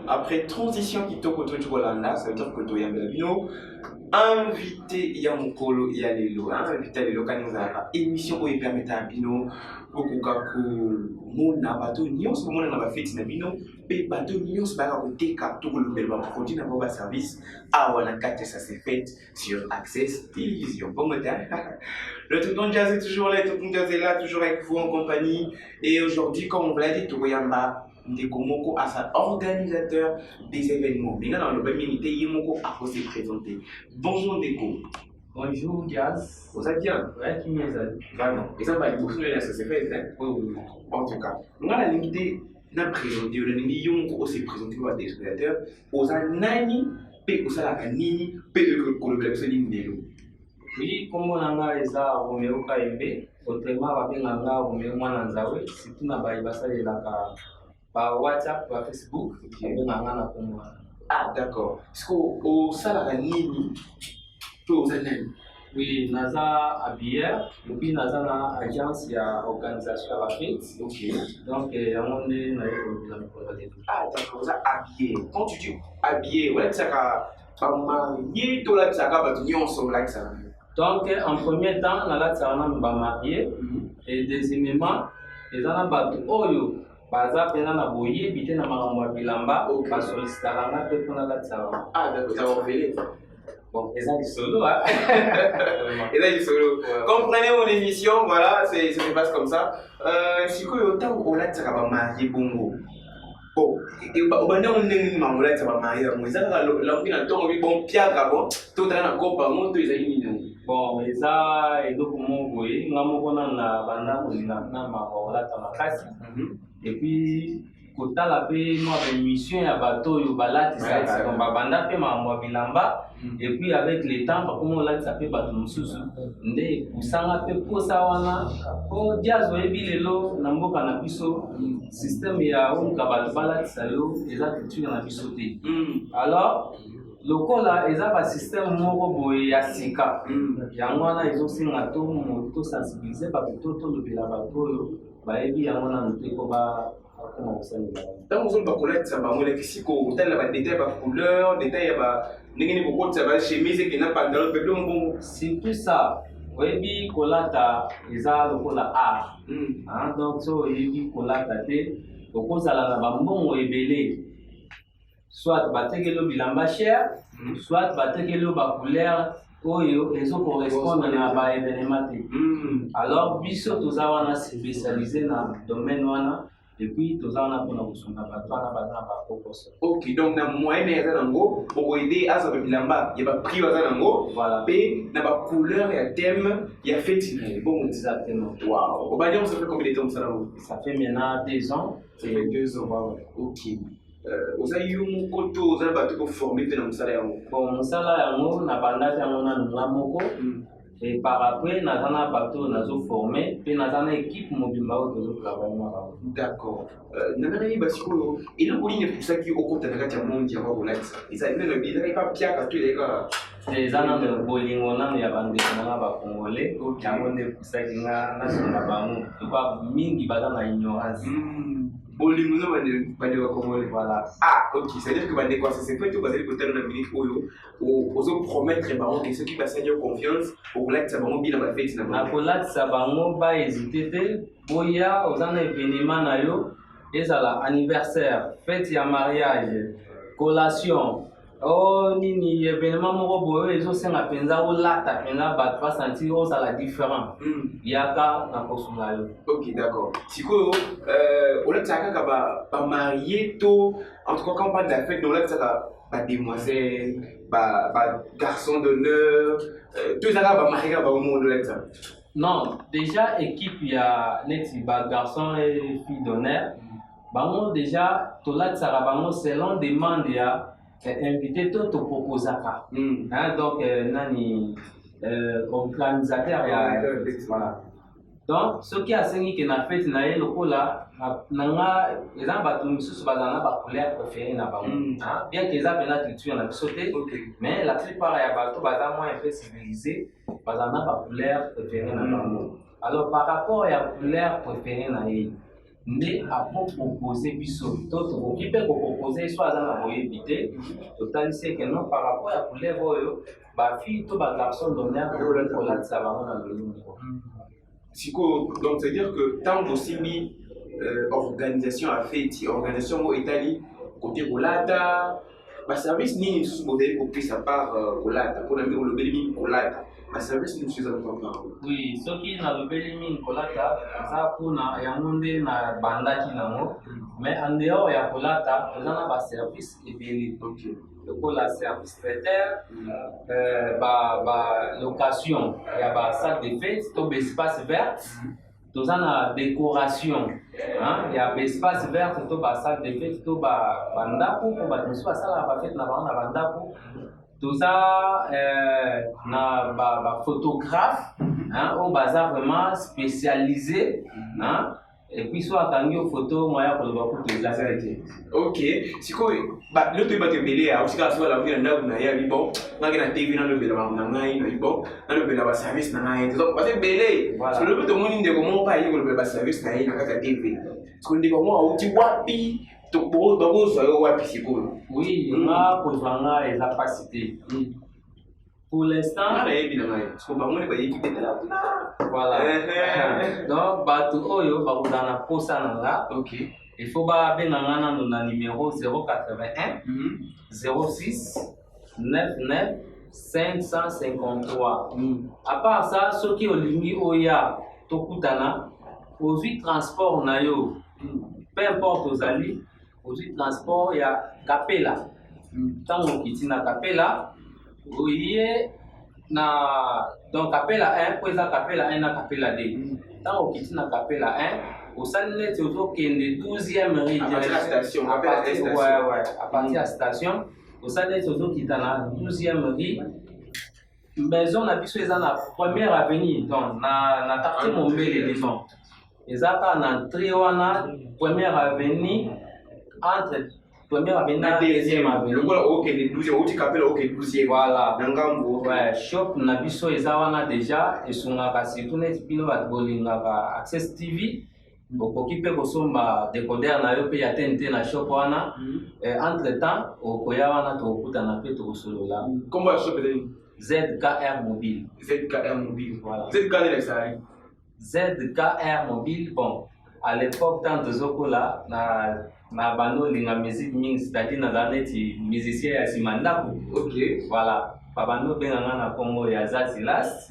Après transition qui toque autour du Rolanda, ça veut dire que tu as Bino invité Yamukolo et Alelo, invité Alelo quand nous avons émission où il permet à Bino Okukaku Mona Bato Nyos, Mona na fait na Bino, pe Bato Nyos ba côté ka tout le bel produit na ba service à wana carte ça s'est fait sur Access Télévision. Bon matin. Le Tonton Jazz est toujours là, Tonton Jazz est là, toujours avec vous en compagnie. Et aujourd'hui, comme on vous l'a dit, Togoyamba Ndeko Moko à sa organisateur des événements. Maintenant, dans le même minute, Yemoko a osé présenter. Bonjour Ndeko. Bonjour Jazz. Vous allez bien? Ouais, qui m'est allé? Vraiment. Et ça va être beaucoup de ça s'est fait, hein? Oui. En tout cas, on a la limite n'a présenté, on a dit Yemoko osé présenter aux organisateurs, aux anani, pe aux salakanini, pe que le blabse d'Indelo. Oui, comme on a eza Romeo Kaembe, autrement babenganga Romeo Mwananzawe, surtout na baibasa elaka par WhatsApp, par Facebook, babenganga na komwa. Ah d'accord. Est-ce qu'au salakanini, pe aux anani? Oui, naza habilleur, et puis naza na agence ya organisation à la fête. Ok. Donc on est na Ah d'accord, ça habillé. Quand tu dis habillé, ouais, ça ka marié, tout là ça ka ba tout ensemble là ça. Donc, en premier temps, on a marié et deuxièmement, les gens ont baza pena na boye bité na makambo bilamba ba solicitaranga pe pona la tsara. Ah d'accord, ça va révéler. Bon, et ça du solo hein. Et là du solo. Comprenez mon émission, voilà, ça se passe comme ça. Si quoi autant on là ça va marier bongo. Bon, et au bande on est mamola ça va marier moi ça la mpina tongo bi bon piaga bon, tout dans la copa mon to ezali nino. Bon, eza eloko moko boye nga moko na banda kolinga na makola ta makasi. Et puis kotala pe moi émission ya bato yo balati ça donc banda pe makambo bilamba et puis avec le temps comme on l'a ça pe bato mususu nde kusanga pe posa wana ko diazo ebi lelo na mboka na biso système ya onka bato balati ça yo eza culture na biso te. Alors lokola eza ba système moko boye ya sika yango wana ezosinga to moto sensibiliser bato to lobela bato yo bayebi yango na muteko ba comment ça nous va. Tant que vous avez ça va moi si ko tel ba détail ba couleur détail ba ndenge ni beaucoup ça va chemise et qui n'a pas dans le peuple bon. C'est tout ça. Oyebi kolata eza lokola art. Donc so oyebi kolata te okozala na bambongo ebele. Soit batekelo bilamba cher, soit batekelo ba couleur oyo ezo correspondre na ba événement te. Alors biso toza wana spécialisé na domaine wana et puis toza wana pona kusonga bato wana baza ba proposer. OK, donc na moyen eza nango pour aider à ça bilamba, il y a ba prix baza nango, voilà. Pe na ba couleur ya thème, ya fête. Bon, exactement. Wow. Au Badian ça fait combien de temps ça là? Ça fait maintenant 2 ans. Ça fait 2 ans. OK. Vous avez eu mon côté, vous avez battu pour former dans le salaire. Bon, mon salaire, na banda yango na ngamoko. Et par après, nous avons bateau, nous avons formé, puis nous avons une équipe mobile qui travaille. D'accord. Nous avons une basiko. Et le colis est pour ça qui est au compte de la monde qui a voir ça. Et ça, il n'est pas pire à tous les gars. Les gens de Bolingona, il y a des gens congolais, qui ont pour ça qui n'a pas de bango. Tu vois, mingi bada na ignorance. Bolingona va de congolais. Voilà. Ah, ok. C'est-à-dire que va de quoi ça c'est fait tout basé côté de la minute où aux promettre les barons et ceux qui va s'aller confiance au lac ça va bien dans la fête na. Na kolat ça bango ba hésiter te boya aux an événement na yo ezala anniversaire, fête ya mariage, collation. Oh nini événement moko boyo ezosenga penza olata penza bato ba sentir ozala différent. Yaka na kosula yo. OK, d'accord. Siko au lac ça ka ba marié to en tout cas quand on parle de la fête au lac ça ba demoiselle, ba garçon d'honneur, tout ça ba marié ba au monde lac ça. Non, déjà équipe il y a neti ba garçon et fille d'honneur. Bango déjà to lac ça bango selon demande ya invité tout te proposaka. Donc nani organisateur ya voilà. Donc ce qui a signé que na fête na ye lokola nanga eza bato misusu bazana ba couleur préférée na bango. Bien que eza pena culture na biso te, mais la plupart ya bato baza moins un peu civilisé bazana ba couleur préférée na bango. Alors par rapport à la couleur préférée na ye nde apropose biso to tokoki mpe kopropose so aza na boyebi te totalisi eke non par rapport ya couleur oyo bafille to bagarçon d'honneur kolatisa bango na lolongo. Siko, donc c'est-à-dire que tant que organisation a fait, organisation Italie, côté Rolata, ma service ni sous modèle pour plus à part Rolata, pour la le Belimi Rolata, ma service ni sous oui, ce qui n'a le Belimi Rolata, ça pour na yamunde na bandaki nango, mais en dehors ya Rolata, on a un service et bien pour la service traiteur, location, il y a ba salle de fête, tout espace vert. Tout ça na décoration, il y a espace vert, tout ba salle de fête, tout ba bandaku, pour ba tout ça la ba fête na ba bandaku. Tout ça na ba photographe, on bazar vraiment spécialisé, et puis soit quand photo moyen pour le voir pour la vérité. Ok, si quoi, le truc va te mêler à aussi quand tu vas la vie dans la vie bon, dans la TV dans le bel dans la bon, dans le bel service dans la donc parce que belé, parce que le but de mon inde comment pas y le bel service dans la TV. Parce qu'on dit comment au ti wapi to bo do so wapi c'est cool. Oui, on a pour vendre les capacités. Pour l'instant, voilà. Donc, il faut le numéro 081 06 99 553. À part ça, ceux qui ont ligne Oya, Tokutana, aux transport nayo, peu importe aux alliés, aux transport, il y a Capella. Tant qu'on quitte na Capella, oui, donc Capella 1, puis ça Capella 1 na Capella 2. Tant qu'on quitte na Capella 1, au salon c'est autour qu'il y a 12e rue. À partir de la station, à partir de la station, au salon c'est autour qu'il y a 12e rue. Maison na biso eza na première avenue, donc na quartier Mombele disons. Ezaka na entrée wana première avenue entre première avenue et deuxième avenue. Le voilà OK les 12e, au Capella OK 12e. Voilà. Nangambo. Ouais, shop na biso eza wana déjà et sungaka surtout net bino bat bolingaka Access TV. Okoki pe kosomba décodeur na yo pe ya TNT na shop wana. Entre temps okoya wana to okutana pe to solola. Comment la shop est ZKR Mobile. ZKR Mobile. Voilà. ZKR Lexari. ZKR Mobile, bon, à l'époque, tant de Zokola, na bando linga musique ming, c'est-à-dire na zaneti musicien ya Simandako. Ok. Voilà. Babando benganga na Congo ya Zazilas.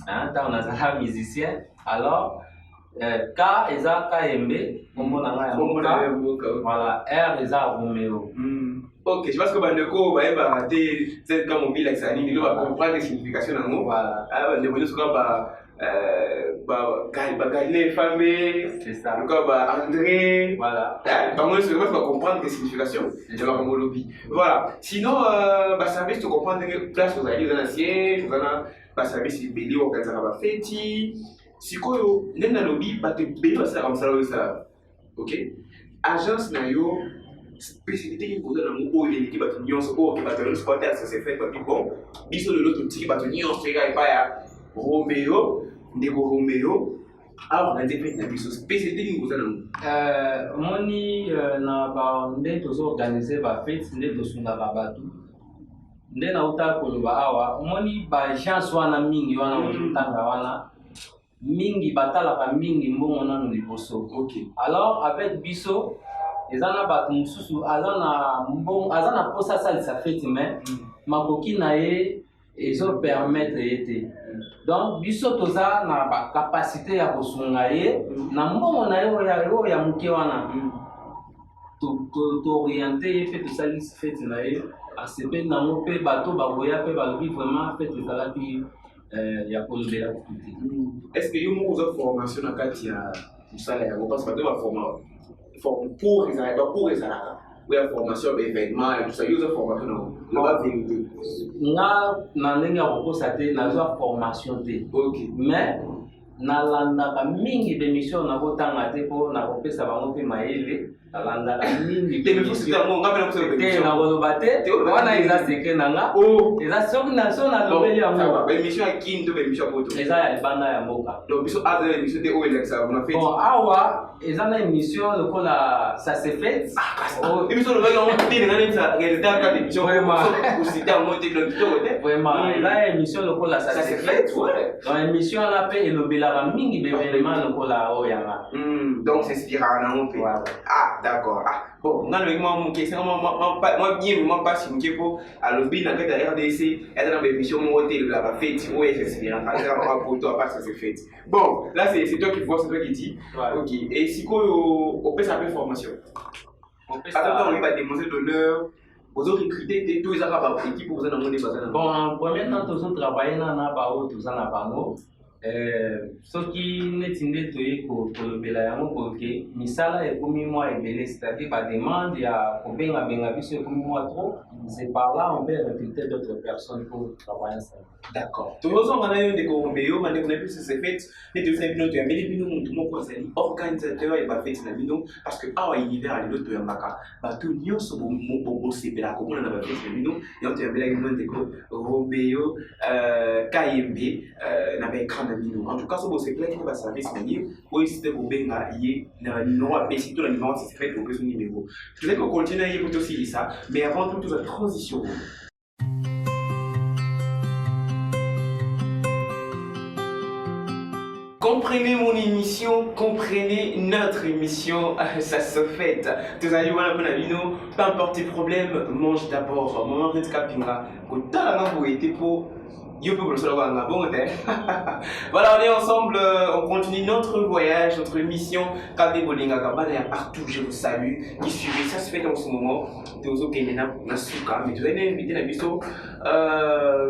Tant on a ça musicien. Alors, K eza KMB, Congo nanga ya Moka. Voilà. R eza Romeo. Ok, je pense que Bandeko va rater ZK Mobile Lexari, il va comprendre les significations dans nous. Voilà. Alors, Bandeko sera Galilée Famé, c'est ça. Le cas André, voilà. Par contre, je vais comprendre les significations de la lobby. Voilà. Sinon, service, tu comprends que place aux alliés, dans siège, voilà, service, il béli, on va faire si quoi, n'est dans lobby, pas te béli, ça comme ça. Ok? Agence, nayo, spécialité qui vous donne un mot, il y a une équipe qui va te squatter, ça s'est fait, bon, biso de l'autre petit qui va te nier, on se fait pas Roméo. Ndeko Romeo, alors on a fait une spécialité qui vous a moni na ba nde tozo organiser ba fête nde tosunga ba batu nde na uta koloba awa moni ba chance wana mingi wana mutanga wana mingi batala ka mingi mbongo nanu liboso. OK. Alors avec biso ezana batu mususu azana mbongo azana posa salisa fête mais makoki na ye ezo permettre ete. Donc biso toza na ba capacité ya kosunga ye na mbongo na yo ya muke wana to orienter pe to salis fête na ye asepe na mo pe bato baboya pe balobi vraiment fête ezalaki ya kolobela kuti. Est-ce que yo mo oza formation na kati ya musala ya parce que bato ba forme pour ezalaka ou ya formation événement et tout ça yo oza formation na ba vérité nga na ndenge ya kokosa te nazwa formation te. OK. Mais nalandaka mingi d'émission na kotanga te po na kopesa bango pe mayele talanda mingi te me faut c'était mon ngapela pour te émission na koloba te wana eza secret na nga eza soki na so na lobeli yango ba émission ya kin to ba émission ya poto eza ya libanda ya mboka donc biso aza émission te o elexa on a fait bon awa eza na émission lokola ça se fait émission le bagage on dit ngana ça résultat ka émission pour citer en mode de to vraiment eza émission lokola ça se fait dans émission na pe elobelaka mingi bébélement lokola oyanga donc c'est inspirant na on peut ah d'accord ah bon ngana avec moi mon question moi bien moi pas si mkepo alobi na kata RDC eta na émission mo hôtel la ba fête ouais c'est inspirant alors pour toi pas ça c'est fait bon là c'est toi qui vois c'est toi qui dis OK et si quoi on peut savoir formation attends on va démontrer d'honneur aux autres recruter tous les arabes équipe pour vous en demander pas bon en premier temps tous autres travailler na ba o tous na bango soki neti nde toye kolobela yango koke misala ekomi mwa ebele c'est-à-dire bademande ya kobengabenga biso ekomi mwa trop c'est par là on peut recruter d'autres personnes pour travailler ensemble. D'accord. Tozonga na yo ndeko Romeo bande kuna plus c'est fait neti osali bino toyambeli bino mutu moko azali organisateur ya bafete na bino parce que awa univers alelo toyambaka bato nyonso bosepela komona na bafete na bino yango toyambelaki bino ndeko Romeo Kayembe na baécran na bino en tout cas so bosepelaki na baservice na ye oyesite kobenga ye na numéro apesi to na numéro c'est fait pour que son numéro je voulais qu'on continue à y écouter aussi ça mais avant tout la transition. Comprenez mon émission, comprenez notre émission, ça se fait. Tous allez voir un peu la vidéo, peu importe tes problèmes, mange d'abord. Moment de capinga, quand t'as la langue été pour voilà, on est ensemble, on continue notre voyage, notre mission. Kade Bolinga Kabana partout, je vous salue. Qui suivez, ça se fait en ce moment. Tozo Kenena Nasuka, mais tu as invité la biso.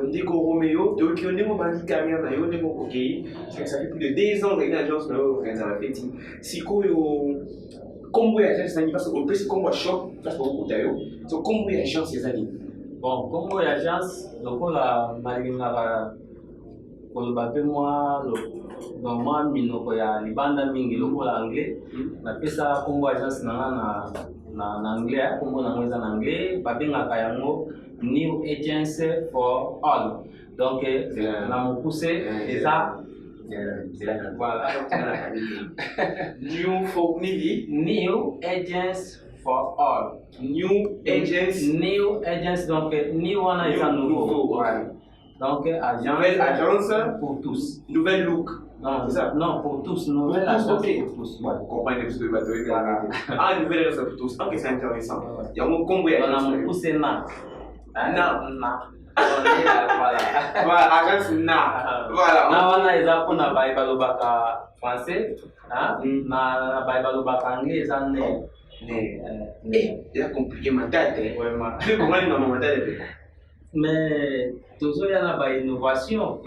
Ndeko Romeo, de qui on est mon bandit carrière, d'ailleurs, on est mon coquille. Ça fait plus de 10 ans dans l'agence de la fête. Si quoi, comme vous avez fait, parce qu'on peut se combattre choc, parce qu'on peut d'ailleurs. Donc, comme vous avez chance ces années. Bon, comme vous avez chance, lokola malingaka koloba pe moi moi minoko ya libanda mingi lokola anglais napesa kombo agence na anglais kombo na ngweza na anglais babengaka yango New Agency for All donc na mokuse eza voilà New Agency for All. New agents donc new one is un nouveau. Ouais. Donc nouvelle agence pour tous. Nouvelle look. Non, c'est ça. Non, pour tous. Nouvelle agence pour tous. Ouais, compagnie de bateau. Ah, nouvelle agence pour tous. Ok, c'est intéressant. Il y a mon combo. On a mon poussé na. Voilà, agence na. Voilà. Na wana eza pona balobaka français, na balobaka anglais eza ne. Il y a compliqué ma tête. Tu comment il m'a ma tête. Mais toujours il y a une innovation.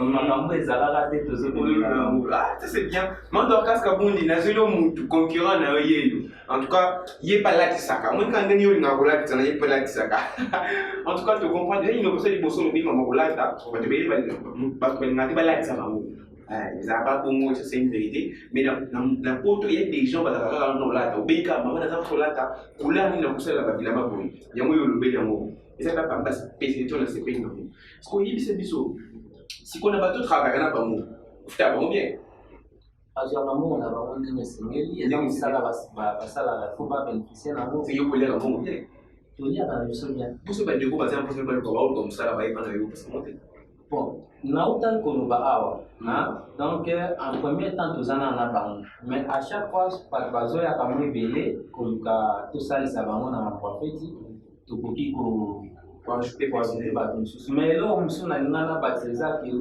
Ah, ça c'est bien. Moi, dans le cas Kabundi, na zelo mutu concurrent na yeyo. En tout cas, il est pas là qui saka. Moi, quand on est na rola, il est pas là qui saka. En tout cas, tu comprends déjà une option de bosso mobile ma rola, tu vas te payer parce que n'a pas là qui saka. Ils n'ont pas pour c'est une vérité. Mais dans poto, il y a des gens qui ont là, au Béka, maman n'a pas là, couleur ni na kusela la babila mabui. Yango yo lobe yango. Et ça va pas passer pétition dans ces pays non. Parce qu'on y c'est biso. Si qu'on a pas tout travail na bango. Tu as bon bien. Parce que maman on a vraiment des singeli et donc ça là ça là faut pas bénéficier na mo. C'est yo couleur bon bien. Tu dis à la bien. Pour ce pas de ko passer un peu comme ça là va y prendre yo parce que monter. Bon, nautal koloba awa, donc en premier temps tozana na bango, mais à chaque fois bazoya kamwe belé koluka tosalisa bango na prophète tokoki ko ajouter bato mosusu mais eloko mosusu nalinga na batisa ke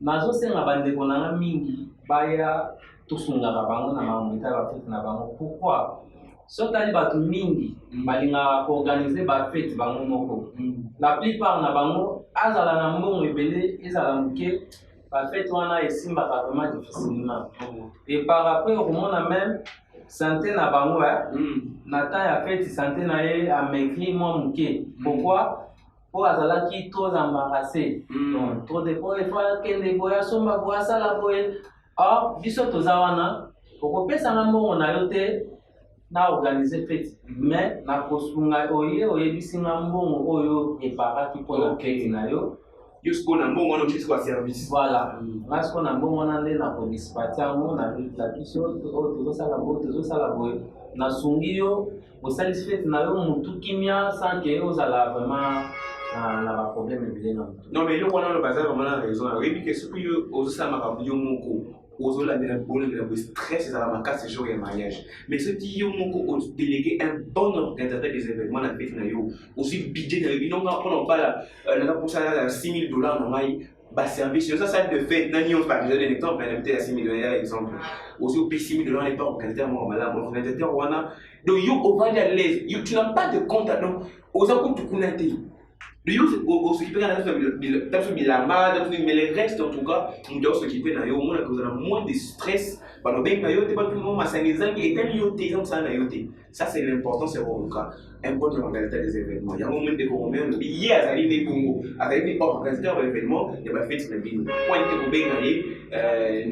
nazosenga bandeko nanga mingi baya tosungaka bango na mamwita bafete na bango pourquoi soki tali bato mingi balingaka koorganize bafete bango moko la plupart na bango azala na mbongo ebele ezala moke bafete wana esimbaka vraiment difficilement et par rapport okomona même santé na bango na temps ya fete santé na ye amaigri mwa moke pourquoi po azalaki trop embarrassé trop de po efa kende boye asomba boye asala boye or biso toza wana okopesanga mbongo na yo te na organiser fête mais na kosunga oyebisi nga mbongo oyo eparaki mpona fête na yo yo siko na mbongo wana okisi kwa service voilà nga siko na mbongo wana nde na kodispati yango na biso oyo tozosala boye nasungi yo osalisi fête na yo mutu kimia sans ke ozala vraiment na baproblème ebele na mutu non mais eloko wana ono baza vraiment na raison oyebi ke soki yo ozosala makambo yo moko ozolandela bo stress ezala makasi jour ya mariage mais soki yo moko odélégué un bon organisateur des événements na fête na yo ozwi budget na yo binonga mpona obala naza mposala $6 000 na ngai baservice yoza salle de fête nani nyonso par exemple un exemple na peut-être $6 000 ya exemple ozwi ope $6 000 epa organisateur moko malamu organisateur wana donc yo ovandi à l'aise tu n'as pas de compte donc oza kutukuna te lui s'occuper dans bilamba mais le reste en tout cas on doit s'occuper na yo mona cause moins de stress bano ben na yo te pas tout le monde masangezangi et tel yo te comme ça na yo te ça c'est l'important c'est en cas un bon organisateur des événements il y a un moment de combien il y a azali ne bongo azali ne organisateur d'événements il y a pas fait na bino point que ben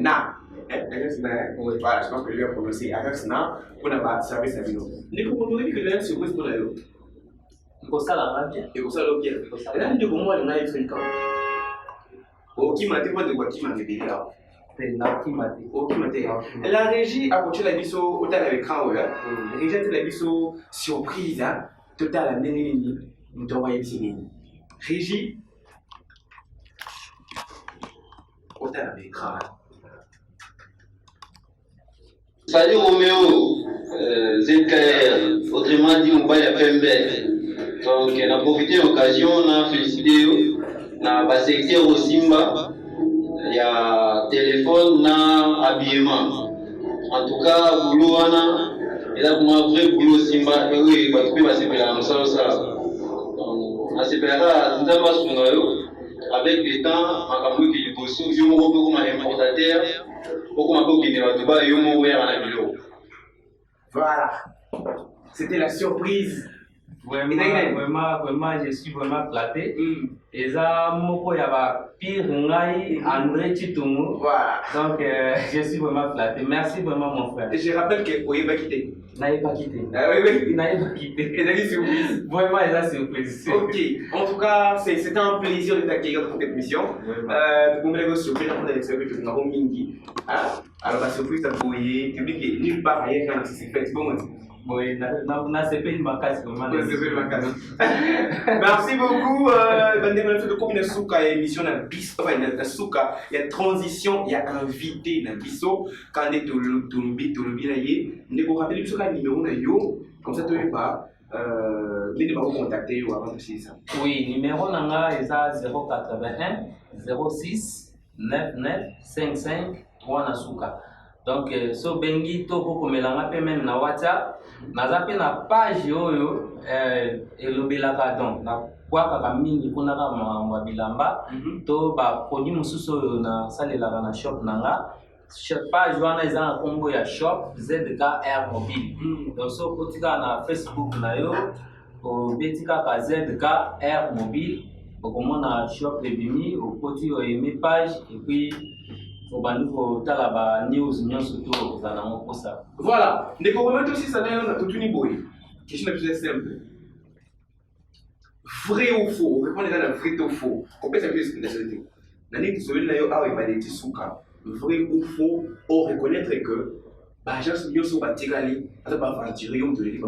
na voilà, je pense que je vais prononcer avec ça pour avoir service à bino ne comprendre que le surprise pour la yo ekosala bien ekosala bien ela ndeko mwana na efrika okima te mpo ndeko akima mebele awa okima te la régie akotela biso otala écran oyo régie atela biso surprise totala ndenge nini moto ayebisi nini régie otala na écran Salut Roméo, ZKR, autrement dit Mobile FMB. Donc, on a profité de l'occasion, on a félicité le secteur au Simba. Il y a téléphone, na habillement. En tout cas, boulot, il y a un vrai boulot Simba. Et oui, il va trouver la on a séparé avec le temps, on a compris que les bossons, ils ont repris comme importateur. Voilà, c'était la surprise. Vraiment, je suis vraiment flatté. Et ça, moko yaba pire ngai André Chitumu. Voilà. Donc, je suis vraiment flatté. Merci vraiment, mon frère. Et je rappelle que Oye va quitter. N'avez pas quitté. Oui. N'avez pas quitté. Et d'ailleurs, surprise. Vraiment, il a surprise. Ok. En tout cas, c'était un plaisir de t'accueillir dans cette émission. Vous pouvez vous surprendre dans les services que nous avons mis. Alors, la surprise, ça peut y être. Tu dis que nulle part ailleurs quand c'est fait. Bon, oui, na CP ma casse vraiment. Merci beaucoup. Bandemana fait de comme une souka émission na biso, enfin na souka, il y a transition, il y a invité na biso quand est tolobi là yé. Ndeko rappeler biso ka numéro na yo, comme ça tu pas les pas contacter yo avant de faire ça. Oui, numéro nanga est 081 06 99 55 3 na souka. Donc, so bengi to ko melanga pe même na WhatsApp, naza pe na page oyo elobelaka donc na kwaka mingi kuna ka ma bilamba to ba produit mususu oyo na salelaka na shop nanga. Page wana eza na kombo ya shop ZKR Mobile. Donc so kotika na Facebook na yo o betika ka ZKR Mobile okomona shop ebimi okoti oyemi page et puis au bandeau talaba news surtout za na mokosa. Voilà, ndeko remettre aussi ça na toute une boy. Question la plus simple. Vrai ou faux? Répondez à la vrai ou faux. Combien ça fait cette nationalité? Nani qui celui là yo a ba des souka. Vrai ou faux? On reconnaître que bah j'ai bien sur batikali, ça va aventurer on te le dit pas.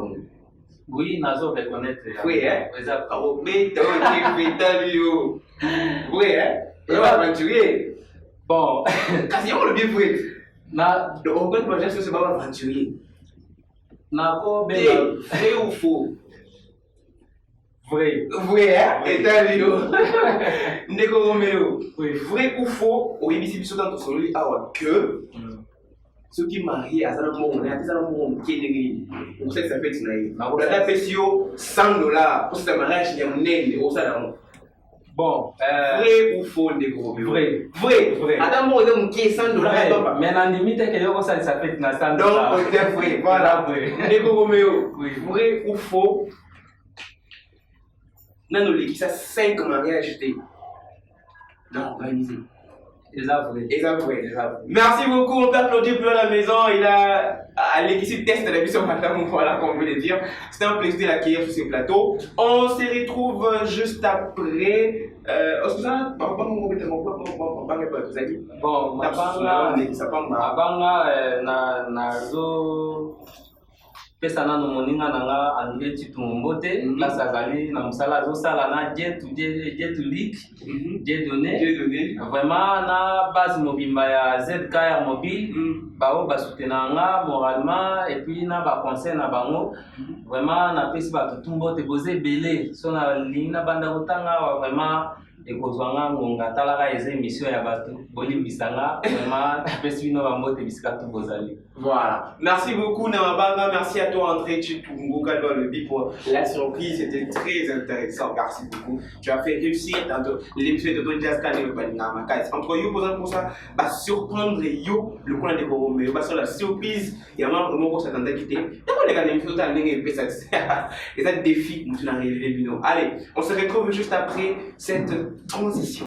Oui, nazo reconnaître. Oui hein? Exact. Oh mais toi tu fais ta bio. Oui hein? On va aventurer. Bon, kasi on le bien vrai. Na donc on peut pas dire que c'est pas aventurier. Na ko be vrai ou faux? Vrai. Vrai hein? Et ta bio. Ndeko Roméo. Oui. Vrai ou faux? Au ibisi biso dans son lit awa que ceux qui marient à ça on est à ça on qui est on sait que ça fait tinaï. On a fait sur $100 pour ce mariage il y a un nez au salon. Bon, vrai ou faux ndeko Roméo? Vrai. Adam mo de un qui $100 mais na limite que yo ça fait na $100. donc c'est vrai. Voilà. Ndeko Roméo. Vrai ou faux? Nano qui ça 5 mariages non organisé. Merci beaucoup, on peut applaudir plus à la maison. Il a l'équipe test de la mission madame, voilà comme on voulait dire. C'était un plaisir de l'accueillir sur ce plateau. On se retrouve juste après. Bon, pesa na moninga nanga andile chitumbote place azali na musala zo sala na jet to leak jet donné vraiment na base mobimba ya ZKR mobile bao basutenanga moralement et puis na ba conseil na bango vraiment na pesi ba tutumbote boze belé so na lina banda kotanga vraiment ekozwanga ngonga talaka eza émission ya bato bolimbisanga vraiment pesi bino bambote bisika tu bozali. Voilà. Merci beaucoup Namabanga, merci à toi André Chitungo Kalba-Lebi pour la surprise, c'était très intéressant, merci beaucoup. Tu as fait réussir l'émission de ton jazz cané le Banama. Entre you posant pour ça, bah surprendre yo le coin de Koro, mais bah sur la surprise, il y a vraiment pour cette quitter. D'abord les gars, l'émission total n'est pas ça. Et ça défi, nous n'avons révélé bino. Allez, on se retrouve juste après cette transition.